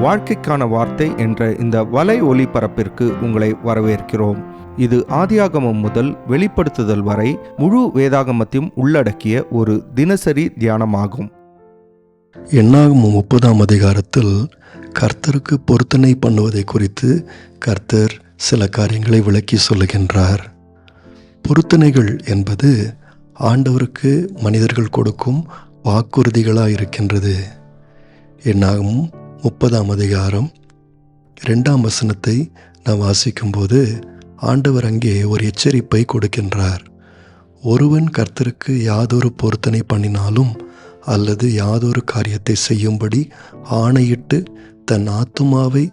வாழ்க்கைக்கான வார்த்தை என்ற இந்த வலை ஒளிபரப்பிற்கு உங்களை வரவேற்கிறோம். இது ஆதியாகமம் முதல் வெளிப்படுத்துதல் வரை முழு வேதாகமத்தையும் உள்ளடக்கிய ஒரு தினசரி தியானமாகும். என்னாகமம் 30ஆம் அதிகாரத்தில் கர்த்தருக்கு பொருத்தனை பண்ணுவதை குறித்து கர்த்தர் சில காரியங்களை விளக்கி சொல்லுகின்றார். பொருத்தனைகள் என்பது ஆண்டவருக்கு மனிதர்கள் கொடுக்கும் வாக்குறுதிகளாக இருக்கின்றது. என்னாகமம் 30ஆம் அதிகாரம் 2ஆம் வசனத்தை நாம் வாசிக்கும்போது ஆண்டவர் அங்கே ஒரு எச்சரிப்பை கொடுக்கின்றார். ஒருவன் கர்த்தருக்கு யாதொரு பொருத்தனை பண்ணினாலும் அல்லது யாதொரு காரியத்தை செய்யும்படி ஆணையிட்டு தன் ஆத்துமாவை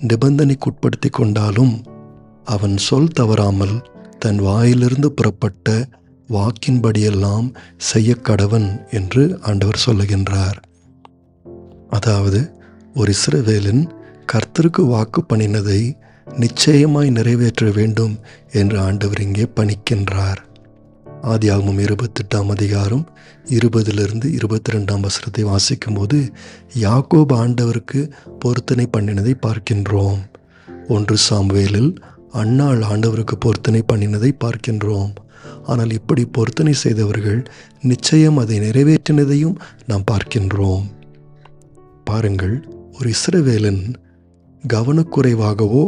நிபந்தனைக்குட்படுத்தி கொண்டாலும் அவன் சொல் தவறாமல் தன் வாயிலிருந்து புறப்பட்ட வாக்கின்படியெல்லாம் செய்ய கடவன் என்று ஆண்டவர் சொல்லுகின்றார். அதாவது ஒரு இஸ்ரவேலன் கர்த்தருக்கு வாக்கு பண்ணினதை நிச்சயமாய் நிறைவேற்ற வேண்டும் என்று ஆண்டவர் இங்கே பணிக்கின்றார். ஆதியாகமம் 28ஆம் அதிகாரம் 20 22ஆம் வசனத்தை வாசிக்கும்போது யாக்கோபு ஆண்டவருக்கு பொருத்தனை பண்ணினதை பார்க்கின்றோம். 1 சாமுவேலில் அன்னாள் ஆண்டவருக்கு பொருத்தனை பண்ணினதை பார்க்கின்றோம். ஆனால் இப்படி பொருத்தனை செய்தவர்கள் நிச்சயம் அதை நிறைவேற்றினதையும் நாம் பார்க்கின்றோம். பாருங்கள், ஒரு இஸ்ரவேலன் கவனக்குறைவாகவோ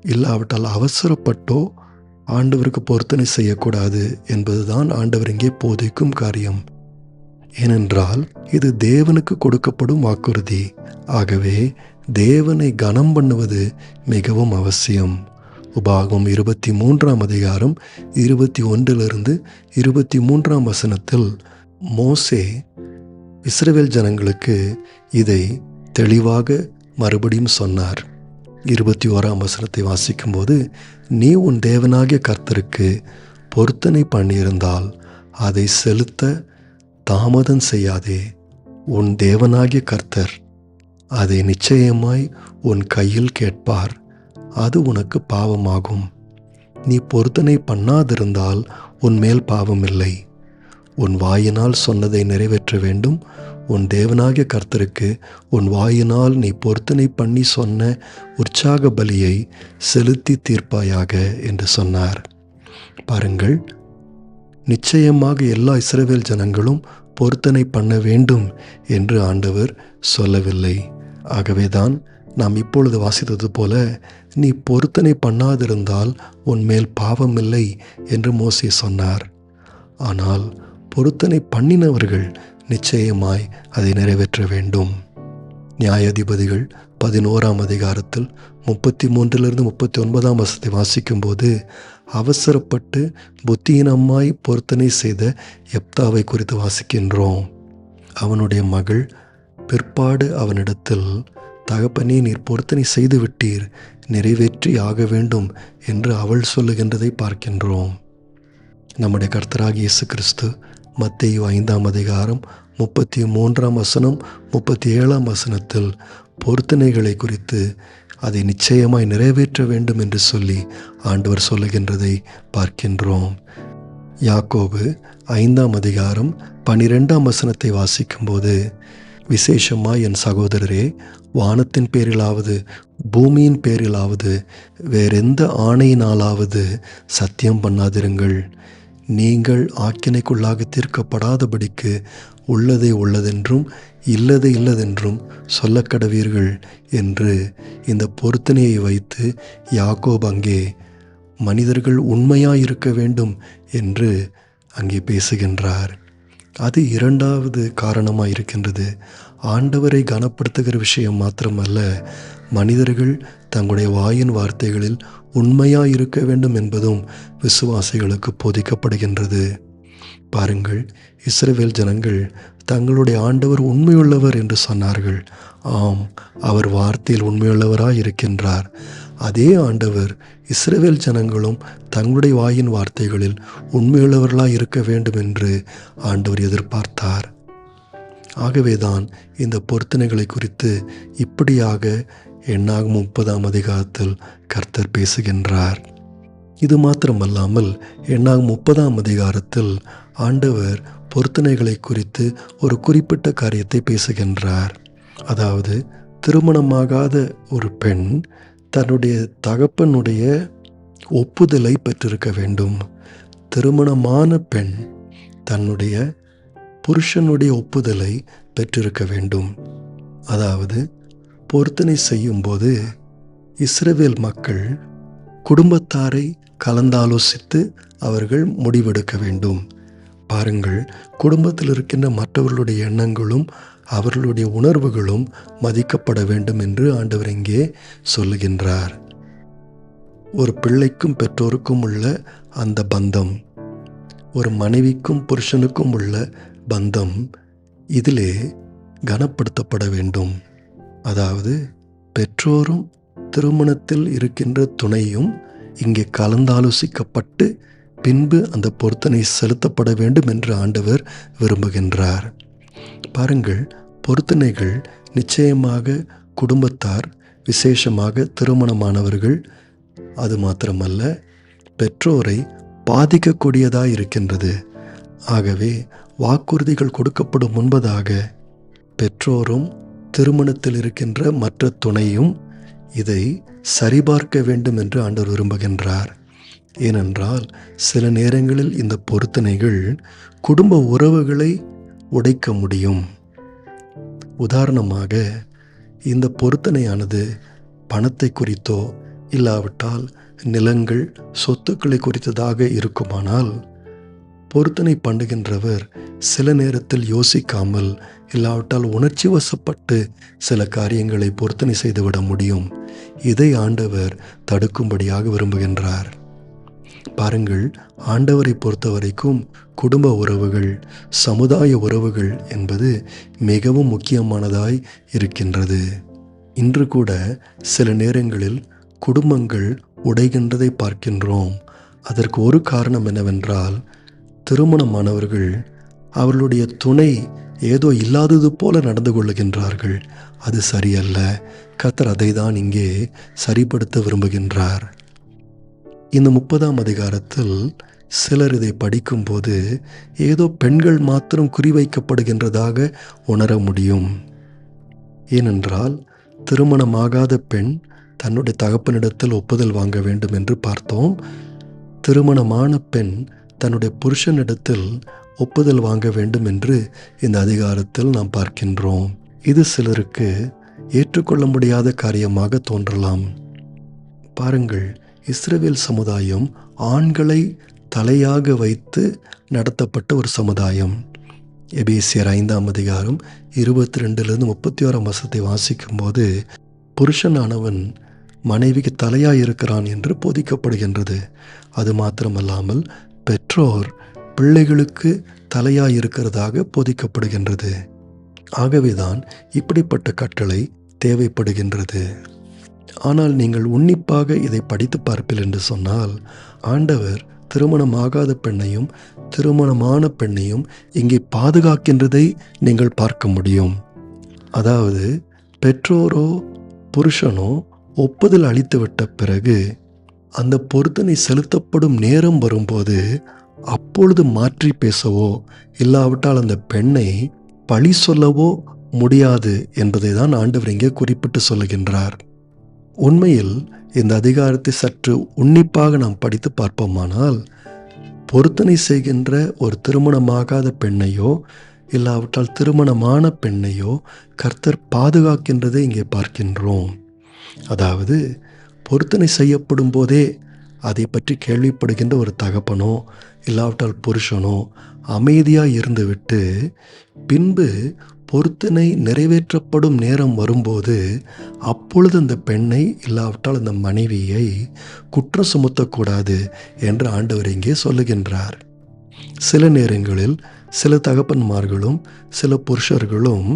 இல்லாவிட்டால் அவசரப்பட்டோ ஆண்டவருக்கு பொருத்தனை செய்யக்கூடாது என்பதுதான் ஆண்டவர் இங்கே போதிக்கும் காரியம். ஏனென்றால் இது தேவனுக்கு கொடுக்கப்படும் வாக்குறுதி. ஆகவே தேவனை கனம் பண்ணுவது மிகவும் அவசியம். உபாகமம் 23ஆம் அதிகாரம் 21 23ஆம் வசனத்தில் மோசே இஸ்ரவேல் ஜனங்களுக்கு இதை தெளிவாக மறுபடியும் சொன்னார். 21ஆம் வசனத்தை வாசிக்கும்போது, நீ உன் தேவனாகிய கர்த்தருக்கு பொருத்தனை பண்ணியிருந்தால் அதை செலுத்த தாமதம் செய்யாதே. உன் தேவனாகிய கர்த்தர் அதை நிச்சயமாய் உன் கையில் கேட்பார். அது உனக்கு பாவமாகும். நீ பொருத்தனை பண்ணாதிருந்தால் உன் மேல் பாவம் இல்லை. உன் வாயினால் சொன்னதை நிறைவேற்ற வேண்டும். உன் தேவனாகிய கர்த்தருக்கு உன் வாயினால் நீ பொருத்தனை பண்ணி சொன்ன உற்சாக பலியை செலுத்தி தீர்ப்பாயாக என்று சொன்னார். பாருங்கள், நிச்சயமாக எல்லா இஸ்ரவேல் ஜனங்களும் பொருத்தனை பண்ண வேண்டும் என்று ஆண்டவர் சொல்லவில்லை. ஆகவேதான் நாம் இப்பொழுது வாசித்தது போல, நீ பொருத்தனை பண்ணாதிருந்தால் உன் மேல் பாவமில்லை என்று மோசே சொன்னார். ஆனால் பொருத்தனை பண்ணினவர்கள் நிச்சயமாய் அதை நிறைவேற்ற வேண்டும். நியாயாதிபதிகள் 11ஆம் அதிகாரத்தில் 33 39ஆம் வசனத்தை வாசிக்கும்போது அவசரப்பட்டு புத்தியினமாய் பொருத்தனை செய்த எப்தாவை குறித்து வாசிக்கின்றோம். அவனுடைய மகள் பிற்பாடு அவனிடத்தில், தகப்பனே, நீர் பொருத்தனை செய்து விட்டீர், நிறைவேற்றி ஆக வேண்டும் என்று அவள் சொல்லுகின்றதை பார்க்கின்றோம். நம்முடைய கர்த்தராகிய இயேசு கிறிஸ்து மத்தேயு 5ஆம் அதிகாரம் 33ஆம் வசனம் 37ஆம் வசனத்தில் பொருத்தனைகளை குறித்து அதை நிச்சயமாய் நிறைவேற்ற வேண்டும் என்று சொல்லி ஆண்டவர் சொல்லுகின்றதை பார்க்கின்றோம். யாக்கோபு 5ஆம் அதிகாரம் 12ஆம் வசனத்தை வாசிக்கும்போது, விசேஷமாய் என் சகோதரரே, வானத்தின் பேரிலாவது பூமியின் பேரிலாவது வேறெந்த ஆணையினாலாவது சத்தியம் பண்ணாதிருங்கள். நீங்கள் ஆக்கினைக்குள்ளாக தீர்க்கப்படாதபடிக்கு உள்ளதை உள்ளதென்றும் இல்லதை இல்லதென்றும் சொல்லக்கடவீர்கள் என்று இந்த பொருத்தனையை வைத்து யாக்கோபு அங்கே மனிதர்கள் உண்மையாயிருக்க வேண்டும் என்று அங்கே பேசுகின்றார். அது 2வது காரணமாக இருக்கின்றது. ஆண்டவரை கனப்படுத்துகிற விஷயம் மாத்திரமல்ல, மனிதர்கள் தங்களுடைய வாயின் வார்த்தைகளில் உண்மையாயிருக்க வேண்டும் என்பதும் விசுவாசிகளுக்கு போதிக்கப்படுகின்றது. பாருங்கள், இஸ்ரவேல் ஜனங்கள் தங்களுடைய ஆண்டவர் உண்மையுள்ளவர் என்று சொன்னார்கள். ஆம், அவர் வார்த்தையில் உண்மையுள்ளவராய் இருக்கின்றார். அதே ஆண்டவர் இஸ்ரவேல் ஜனங்களும் தங்களுடைய வாயின் வார்த்தைகளில் உண்மையுள்ளவர்களாய் இருக்க வேண்டும் என்று ஆண்டவர் எதிர்பார்த்தார். ஆகவேதான் இந்த பொருத்தனைகளை குறித்து இப்படியாக என்னாகமம் 30ஆம் அதிகாரத்தில் கர்த்தர் பேசுகின்றார். இது மாத்திரமல்லாமல் என்னாகமம் 30ஆம் அதிகாரத்தில் ஆண்டவர் பொருத்தனைகளை குறித்து ஒரு குறிப்பிட்ட காரியத்தை பேசுகின்றார். அதாவது திருமணமாகாத ஒரு பெண் தன்னுடைய தகப்பனுடைய ஒப்புதலை பெற்றிருக்க வேண்டும். திருமணமான பெண் தன்னுடைய புருஷனுடைய ஒப்புதலை பெற்றிருக்க வேண்டும். அதாவது பொருத்தனை செய்யும்போது இஸ்ரவேல் மக்கள் குடும்பத்தாரை கலந்தாலோசித்து அவர்கள் முடிவெடுக்க வேண்டும். பாருங்கள், குடும்பத்தில் இருக்கின்ற மற்றவர்களுடைய எண்ணங்களும் அவர்களுடைய உணர்வுகளும் மதிக்கப்பட வேண்டும் என்று ஆண்டவர் இங்கே சொல்லுகின்றார். ஒரு பிள்ளைக்கும் பெற்றோருக்கும் உள்ள அந்த பந்தம், ஒரு மனைவிக்கும் புருஷனுக்கும் உள்ள பந்தம் இதிலே கனப்படுத்தப்பட வேண்டும். அதாவது பெற்றோரும் திருமணத்தில் இருக்கின்ற துணையும் இங்கே கலந்தாலோசிக்கப்பட்டு பின்பு அந்த பொருத்தனை செலுத்தப்பட வேண்டும் என்று ஆண்டவர் விரும்புகின்றார். பாருங்கள், பொருத்தனைகள் நிச்சயமாக குடும்பத்தார், விசேஷமாக திருமணமானவர்கள், அது மாத்திரமல்ல பெற்றோரை பாதிக்கக்கூடியதாக இருக்கின்றது. ஆகவே வாக்குறுதிகள் கொடுக்கப்படும் முன்பதாக பெற்றோரும் திருமணத்தில் இருக்கின்ற மற்ற துணையும் இதை சரிபார்க்க வேண்டும் என்று ஆண்டவர் விரும்புகின்றார். ஏனென்றால் சில நேரங்களில் இந்த பொருத்தனைகள் குடும்ப உறவுகளை உடைக்க முடியும். உதாரணமாக, இந்த பொருத்தனையானது பணத்தை குறித்தோ இல்லாவிட்டால் நிலங்கள், சொத்துக்களை குறித்ததாக இருக்குமானால் பொருத்தனை பண்ணுகின்றவர் சில நேரத்தில் யோசிக்காமல் இல்லாவிட்டால் உணர்ச்சி வசப்பட்டு சில காரியங்களை பொருத்தனை செய்துவிட முடியும். இதை ஆண்டவர் தடுக்கும்படியாக விரும்புகின்றார். பாருங்கள், ஆண்டவரை பொறுத்த வரைக்கும் குடும்ப உறவுகள், சமுதாய உறவுகள் என்பது மிகவும் முக்கியமானதாய் இருக்கின்றது. இன்று கூட சில நேரங்களில் குடும்பங்கள் உடைகின்றதை பார்க்கின்றோம். அதற்கு ஒரு காரணம் என்னவென்றால், திருமணமானவர்கள் அவர்களுடைய துணை ஏதோ இல்லாதது போல நடந்து கொள்ளுகின்றார்கள். அது சரியல்ல. கர்த்தர் அதை தான் இங்கே சரிப்படுத்த விரும்புகின்றார். இந்த 30ஆம் அதிகாரத்தில் சிலர் இதை படிக்கும்போது ஏதோ பெண்கள் மாத்திரம் குறிவைக்கப்படுகின்றதாக உணர முடியும். ஏனென்றால் திருமணமாகாத பெண் தன்னுடைய தகப்பனிடத்தில் ஒப்புதல் வாங்க வேண்டும் என்று பார்த்தோம். திருமணமான பெண் தன்னுடைய புருஷனிடத்தில் ஒப்புதல் வாங்க வேண்டும் என்று இந்த அதிகாரத்தில் நாம் பார்க்கின்றோம். இது சிலருக்கு ஏற்றுக்கொள்ள முடியாத காரியமாக தோன்றலாம். பாருங்கள், இஸ்ரவேல் சமுதாயம் ஆண்களை தலையாக வைத்து நடத்தப்பட்ட ஒரு சமுதாயம். எபேசியர் 5ஆம் அதிகாரம் 22 31 வாசிக்கும்போது புருஷனானவன் மனைவிக்கு தலையாய் இருக்கிறான் என்று போதிக்கப்படுகின்றது. அது மாத்திரமல்லாமல் பெற்றோர் பிள்ளைகளுக்கு தலையாய் இருக்கிறதாக போதிக்கப்படுகின்றது. ஆகவேதான் இப்படிப்பட்ட கட்டளை தேவைப்படுகின்றது. ஆனால் நீங்கள் உன்னிப்பாக இதை படித்து பார்ப்பீர்கள் என்று சொன்னால், ஆண்டவர் திருமணமாகாத பெண்ணையும் திருமணமான பெண்ணையும் இங்கே பாதுகாக்கின்றதை நீங்கள் பார்க்க முடியும். அதாவது பெற்றோரோ புருஷனோ ஒப்புதல் அளித்துவிட்ட பிறகு அந்த பொருத்தனை செலுத்தப்படும் நேரம் வரும்போது அப்பொழுது மாற்றி பேசவோ இல்லாவிட்டால் அந்த பெண்ணை பழி சொல்லவோ முடியாது என்பதை தான் ஆண்டவர் இங்கே குறிப்பிட்டு சொல்லுகின்றார். உண்மையில் இந்த அதிகாரத்தை சற்று உன்னிப்பாக நாம் படித்து பார்ப்போமானால், பொருத்தனை செய்கின்ற ஒரு திருமணமாகாத பெண்ணையோ இல்லாவிட்டால் திருமணமான பெண்ணையோ கர்த்தர் பாதுகாக்கின்றதை இங்கே பார்க்கின்றோம். அதாவது பொருத்தனை செய்யப்படும் போதே அதை பற்றி கேள்விப்படுகின்ற ஒரு தகப்பனோ இல்லாவிட்டால் புருஷனோ அமைதியாக இருந்துவிட்டு பின்பு பொருத்தனை நிறைவேற்றப்படும் நேரம் வரும்போது அப்பொழுது அந்த பெண்ணை இல்லாவிட்டால் அந்த மனைவியை குற்றம் சுமத்தக்கூடாது என்று ஆண்டவர் இங்கே சொல்லுகின்றார். சில நேரங்களில் சில தகப்பன்மார்களும் சில புருஷர்களும்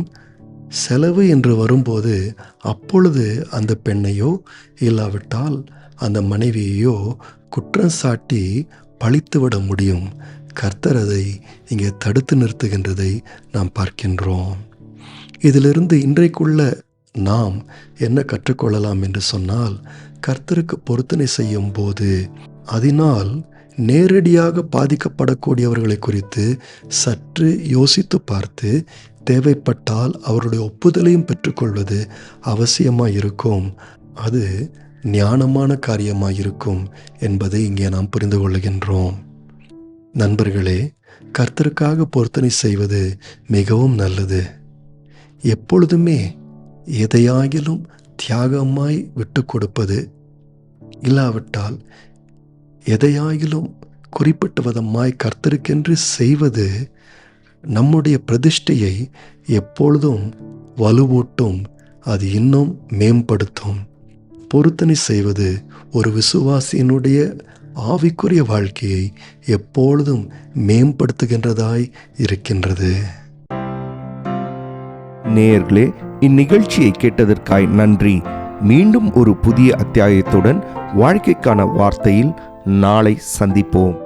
செலவு என்று வரும்போது அப்பொழுது அந்த பெண்ணையோ இல்லாவிட்டால் அந்த மனைவியையோ குற்றம் சாட்டி பழித்துவிட முடியும். கர்த்தர் அதை இங்கே தடுத்து நிறுத்துகின்றதை நாம் பார்க்கின்றோம். இதிலிருந்து இன்றைக்குள்ள நாம் என்ன கற்றுக்கொள்ளலாம் என்று சொன்னால், கர்த்தருக்கு பொருத்தனை செய்யும் போது அதனால் நேரடியாக பாதிக்கப்படக்கூடியவர்களை குறித்து சற்று யோசித்து பார்த்து தேவைப்பட்டால் அவருடைய ஒப்புதலையும் பெற்றுக்கொள்வது அவசியமாக இருக்கும். அது ஞானமான காரியமாக இருக்கும் என்பதை இங்கே நாம் புரிந்து கொள்கின்றோம். நண்பர்களே, கர்த்தருக்காக பொருத்தனை செய்வது மிகவும் நல்லது. எப்பொழுதுமே எதையாகிலும் தியாகமாய் விட்டு கொடுப்பது, இல்லாவிட்டால் எதையாகிலும் குறிப்பிட்ட விதமாய் கர்த்தருக்கென்று செய்வது நம்முடைய பிரதிஷ்டையை எப்பொழுதும் வலுவூட்டும், அது இன்னும் மேம்படுத்தும். பொருத்தனை செய்வது ஒரு விசுவாசியினுடைய ஆவிக்குரிய வாழ்க்கையை எப்பொழுதும் மேம்படுத்துகின்றதாய் இருக்கின்றது. நேயர்களே, இந்நிகழ்ச்சியை கேட்டதற்காய் நன்றி. மீண்டும் ஒரு புதிய அத்தியாயத்துடன் வாழ்க்கைக்கான வார்த்தையில் நாளை சந்திப்போம்.